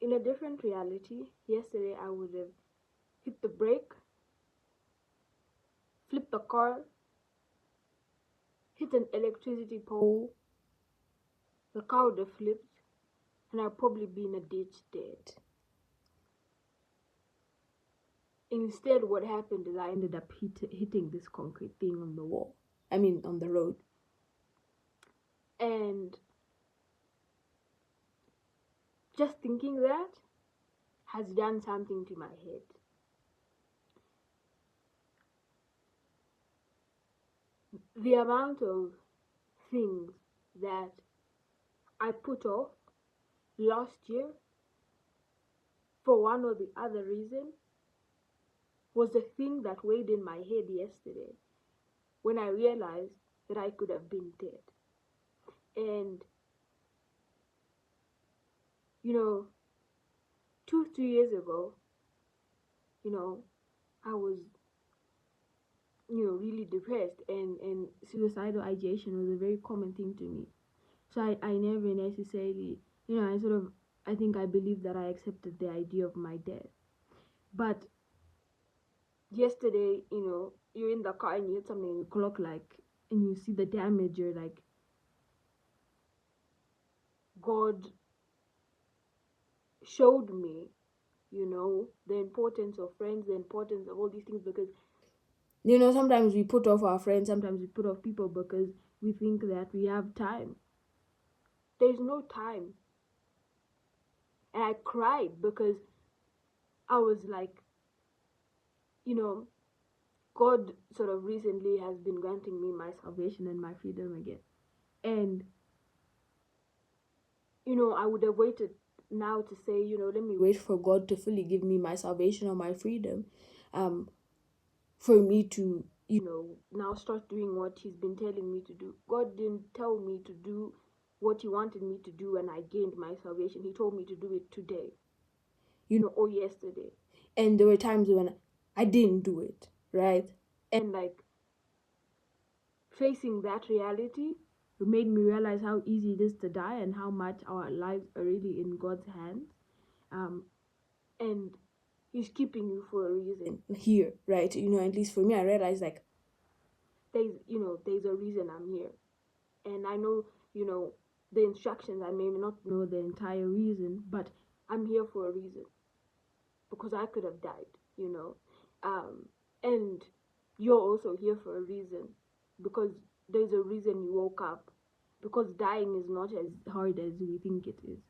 In a different reality, yesterday I would have hit the brake, flipped the car, hit an electricity pole, the car would have flipped, and I'd probably be in a ditch dead. Instead, what happened is I ended up hitting this concrete thing on the wall. On the road. And just thinking that has done something to my head. The amount of things that I put off last year for one or the other reason was the thing that weighed in my head yesterday when I realized that I could have been dead. And, 2-3 years ago, I was, really depressed, and suicidal ideation was a very common thing to me. So I never necessarily, I think I believe that I accepted the idea of my death. But yesterday, you're in the car and you hit something and you clock and you see the damage, you're like, God showed me, the importance of friends, the importance of all these things, because, sometimes we put off our friends, sometimes we put off people because we think that we have time. There's no time. And I cried because I was like, God sort of recently has been granting me my salvation and my freedom again. And, I would have waited now to say, let me wait for God to fully give me my salvation or my freedom, for me to, now start doing what He's been telling me to do. God didn't tell me to do what He wanted me to do and I gained my salvation. He told me to do it today, or yesterday. And there were times when I didn't do it, right? And facing that reality made me realize how easy it is to die and how much our lives are really in God's hands. And He's keeping you for a reason here, right? At least for me, I realized there's a reason I'm here. And I know, the instructions, I may not know the entire reason, but I'm here for a reason. Because I could have died, and you're also here for a reason, because there's a reason you woke up, because dying is not as hard as we think it is.